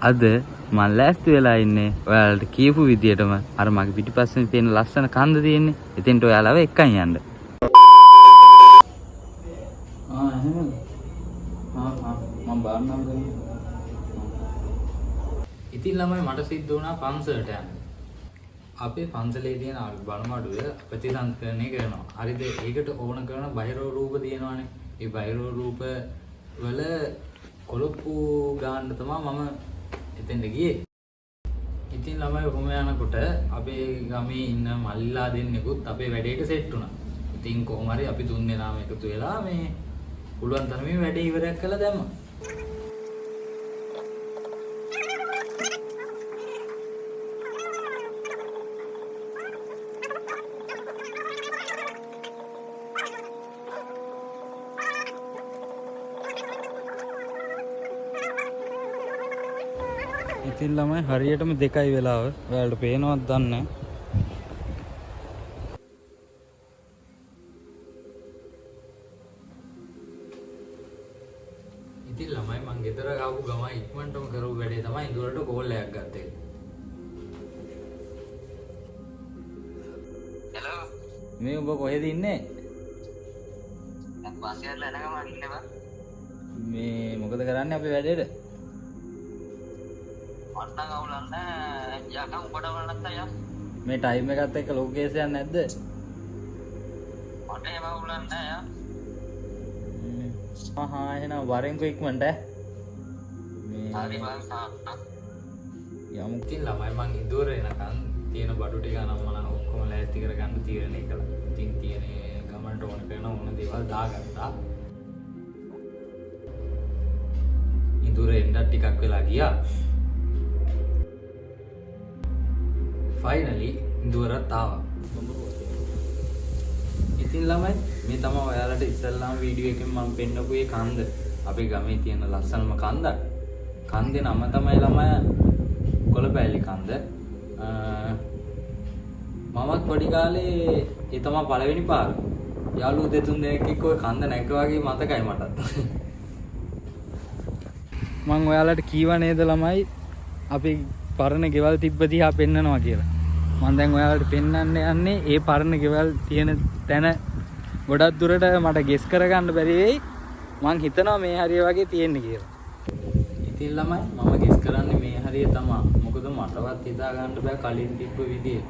අද මම ලෑස්ති වෙලා ඉන්නේ ඔයාලට කියපු විදියටම අර මගේ පිටිපස්සෙන් තියෙන ලස්සන කන්ද තියෙන්නේ. එතෙන්ට ඔයාලව එක්කන් යන්න. එහෙමද? මම බාන්නම් ගන්නේ. ඉතින් ළමයි මට සිද්ධ වුණා පන්සලට යන්න. අපේ පන්සලේ තියෙන බණමඩුවේ ප්‍රතිසංස්කරණය කරනවා. හරිද? ඒකට ඕන කරන බහිරව රූප තියෙනවානේ. ඒ බහිරව රූප වල කොළොප්පු ගන්න තමයි මම එතෙන්ට ගියේ. ඉතින් ළමයි කොහොම යනකොට අපේ ගමේ ඉන්න මල්ලිලා දෙන්නෙකුත් අපේ වැඩේට සෙට් වුණා. ඉතින් කොහොම හරි අපි තුන් දෙනාම එකතු වෙලා මේ පුළුවන් තරමේ වැඩේ ඉවරයක් කළා දැම්මා. ඉතින් ළමයි හරියටම 2යි වෙලාව. ඔයාලට පේනවද දන්නේ නැහැ. ඉතින් ළමයි මං ගෙදර ආපු ගමන් ඉක්මනටම කරපු වැඩේ තමයි ඉඳුරට කෝල් එකක් ගත්තේ. හෙලෝ. මේ ඔබ කොහෙද ඉන්නේ? මම පාසියල්ලා එන ගමන් ඉන්නේ බා. මේ මොකද කරන්නේ අපේ වැඩේට? මේ ටයිම් එකත් එක්ක ලොකු කේසයක් නැද්ද? මට ඒව උලන්නේ නැහැ යා. එහෙනම් වරෙන්කෝ ඉක්මනට මේ හරි බං යමු. ඉතින් ළමයි මං ඉදොර එනකන් තියෙන බඩු ටික නම් මම ඔක්කොම ලෑස්ති කරගන්න තීරණය කළා. ඉතින් තියෙන ගමන්ට ඕන කරන ඕන දේවල් දාගත්තා. ඉදොර එන්න ටිකක් වෙලා ගියා. ෆයිනලි ඉඳුවරත් ආවා. ඉතින් ළමයි මේ තමයි ඔයාලට ඉස්සල්ලාම වීඩියෝ එකෙන් මම පෙන්නපු ඒ කන්ද. අපේ ගමේ තියෙන ලස්සනම කන්දක්. කන්දේ නම තමයි ළමයි කොළපෑලි කන්ද. මමත් පොඩි කාලේ ඒ තමයි පළවෙනි පාර. යාළුවෝ දෙතුන් දෙනෙක් එක්ක ඔය කන්ද නැග්ග වගේ මතකයි මටත්. මම ඔයාලට කීවා නේද ළමයි අපි පරණ ගෙවල් තිබ්බ දිහා පෙන්නනවා කියලා. මම දැන් ඔයාලට පෙන්වන්න යන්නේ ඒ පරණ ගෙවල් තියෙන තැන. ගොඩක් දුරට මට ගෙස් කරගන්න බැරි වෙයි. මං හිතනවා මේ හරිය වගේ තියෙන්නේ කියලා. ඉතින් ළමයි මම ගෙස් කරන්නේ මේ හරිය තමයි. මොකද මටවත් හිතා ගන්න බෑ කලින් තිබ්බ විදිය.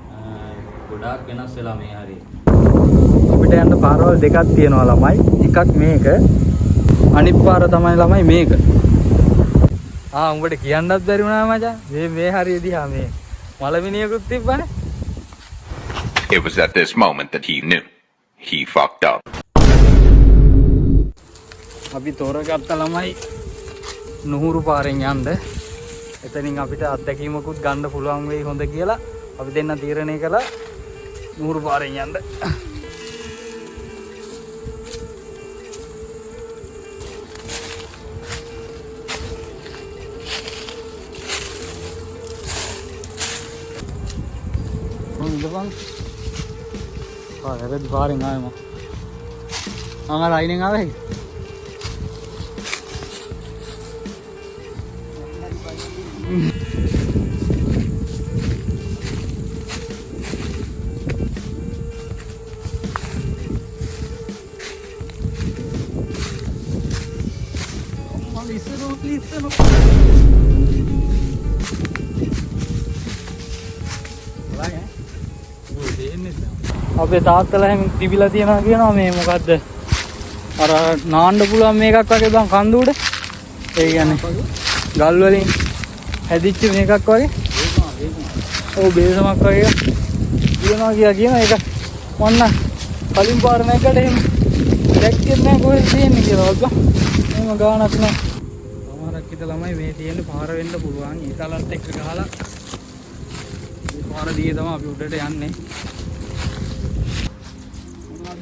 ගොඩාක් වෙනස් වෙලා මේ හරිය. අපිට යන්න පාරවල් දෙකක් තියෙනවා ළමයි. එකක් මේක. අනිත් පාර තමයි ළමයි මේක. උඹට කියන්නත් බැරි වුණා මචං. මේ හරිය දිහා මේ මලමිනියකුත් තිබ්බනේ. It was at this moment that he knew he fucked up. අපි තෝරගත්ත ළමයි නුහුරු පාරෙන් යන්න. එතනින් අපිට අත්දැකීමකුත් ගන්න පුළුවන් වෙයි හොඳ කියලා අපි දෙන්න තීරණය කළා නුහුරු පාරෙන් යන්න. Bang, ada di paring aja mah. Angkat lainnya ngapain? Listen. අපේ තාත්තලා එහෙම තිබිලා තියනවා කියනවා මේ මොකද්ද අර නාන්න පුළුවන් මේකක් වගේ බං කන්ද උඩ. ඒ කියන්නේ ගල් වලින් හැදිච්ච මේකක් වගේ. ඔව් බේසමක් වගේ කියනවා කියන එක මොන්න කලින් පාර නැගකට එහෙම දැක්කේ නැහැ කොහෙද තියෙන්නේ කියලා බං. එහෙම ගානක් නැහැ. සමහරක් හිත ළමයි මේ තියෙන්නේ පාර වෙන්න පුළුවන්. ඊතලත් එක්ක ගහලා මේ පාර දිගේ තමයි අපි උඩට යන්නේ.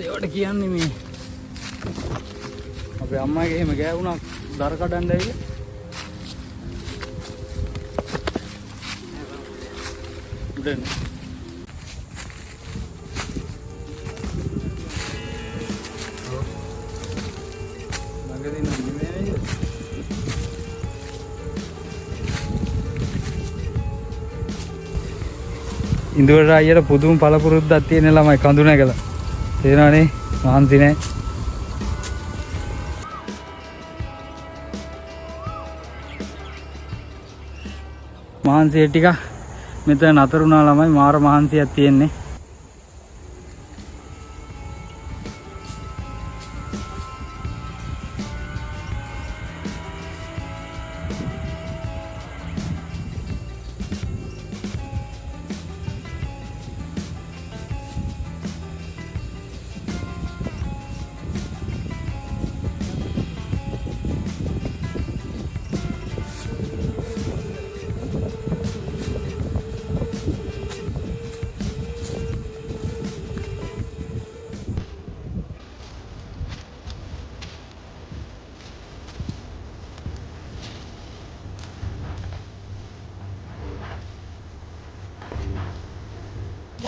ඒවට කියන්නේ මේ අපේ අම්මගේ එහෙම ගෑවුණා දර කඩන්න ඇවිල්ලා. උඩනේ. මගදී නම් නෙමෙයි. ඉඳුරට අයියට පුදුම පළපුරුද්දක් තියෙන ළමයි කඳු නැගලා. තේරෙනවනේ මහන්සි නෑ. මහන්සිය ටික මෙතන නතර වුණා ළමයි මාර මහන්සියක් තියෙන්නේ.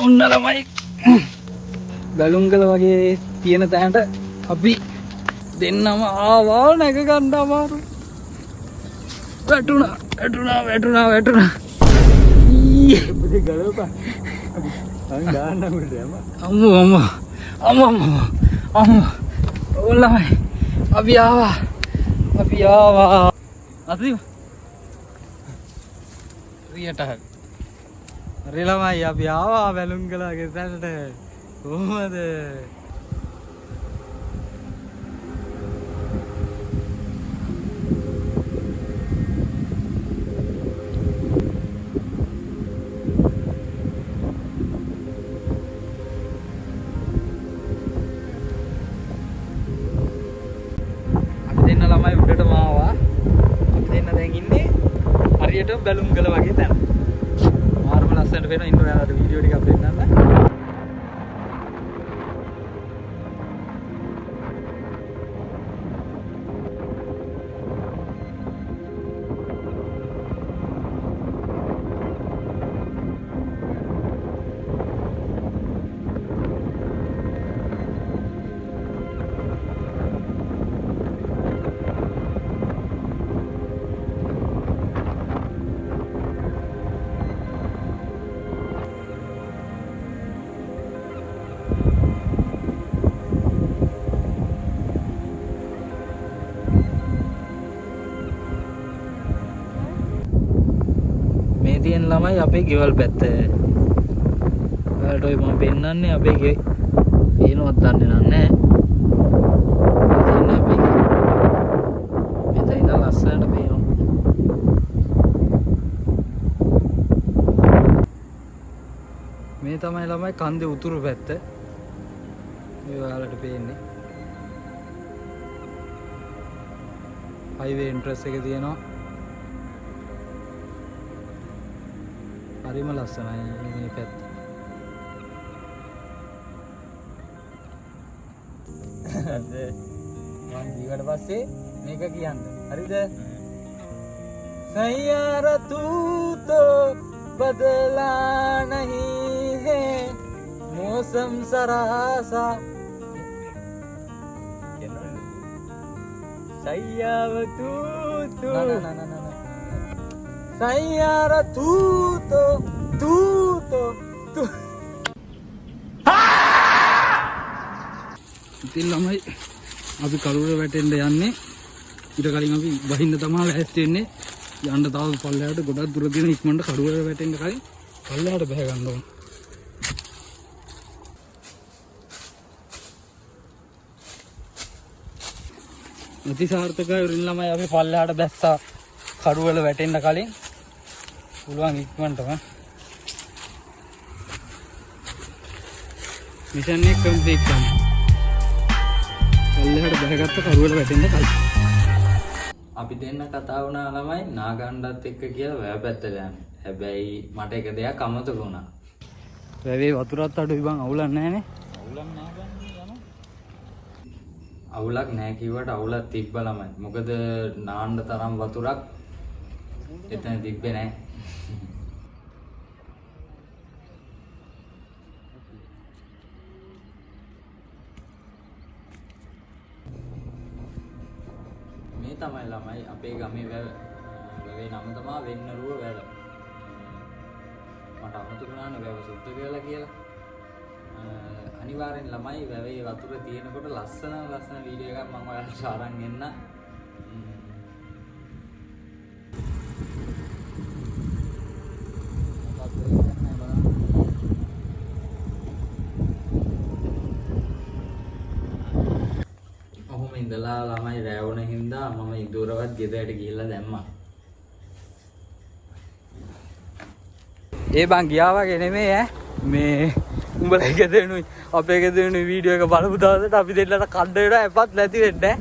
ඔන්න ළමයි බැලුම්ගල වගේ තියෙන තැනට අපි දෙන්නම ආවා නැග ගන්න අමාරු. වැටුණා. අම්මෝ ඔල්ලමයි අපි ආවා. අතිව රියට හරි ළමයි අපි ආවා බැලුම්ගලගේ තැනට. කොහොමද? ළමයි උඩටම ආවා. අපි දෙන්න දැන් ඉන්නේ හරියට බැලුම්ගල වගේ තැන. මාර්ම ලස්සනට වෙන ඉන්න ඔයාලට වීඩියෝ ටිකක් දෙන්නන්න. තියෙන ළමයි අපේ ගෙවල් පැත්ත. ඔයාලට ඔය මම පෙන්නන්නේ අපේ ගේ. පේනවත් දන්නේ නැහැ. තියෙන අපේ මෙතන ඉඳන් ලස්සනට පේනවා. මේ තමයි ළමයි කන්දේ උතුරු පැත්ත. මේ ඔයාලට පේන්නේ. හයිවේ එන්ට්‍රස් එක තියෙනවා. හරිම ලස්සනයි මේ පැත්ත. මම ඊට පස්සේ මේක කියන්න. හරිද? සయ్యాरा तू तो बदला नहीं है मौसम सरासा सయ్యాरा तू सయ్యాरा तू ඉතින් ළමයි අපි කරුවර වැටෙන්න යන්නේ. ඊට කලින් අපි වහින්න තමයි ලෑස්ති වෙන්නේ. යන්න තව පල්ලෙහාට ගොඩක් දුර දින ඉක්මනට කරුවර වැටෙන්න කලින් පල්ලෙහාට බහ ගන්න ඕන. අති සාර්ථකයි උරින් ළමයි අපි පල්ලෙහාට බැස්සා කරුවල වැටෙන්න කලින්. පුළුවන් ඉක්මනටම මිෂන් එක කම්ප්ලීට් කරන්න. පල්ලෙහාට බහගත්ත කරුවල වැටෙන්න කලින්. අපි දෙන්න කතා වුණා ළමයි නාගණ්ඩත් එක්ක කියලා වැව පැත්තට යන්නේ. හැබැයි මට එක දෙයක් අමතක වුණා. වැවේ වතුරත් අඩුයි බං අවුලක් නැහැනේ. අවුලක් නැහැ බං යනවා. අවුලක් නැහැ කිව්වට අවුලක් තිබ්බ ළමයි. මොකද නාන්න තරම් වතුරක් එතන තිබ්බේ නැහැ. මේ තමයි ළමයි අපේ ගමේ වැවේ නම තමයි වෙන්නරුව වැව. මට අමතක වුණානේ වැව සුද්ධ කරලා කියලා. අනිවාර්යෙන් ළමයි වැවේ වතුර තියෙනකොට ලස්සන වීඩියෝ එකක් මම ඔයාලට අරන් එන්න. ඔහොම ඉඳලා ළමයි රැවුන හින්දා මම ඉදොරවත් ගෙදරට ගිහිල්ලා දැම්මා. ඒ බං ගියා වගේ නෙමෙයි ඈ මේ උඹලා ගෙදරනුයි අපේ ගෙදරනුයි වීඩියෝ එක බලපු දවසට අපි දෙන්නට කණ්ඩ වෙනවා එපත් නැති වෙන්නේ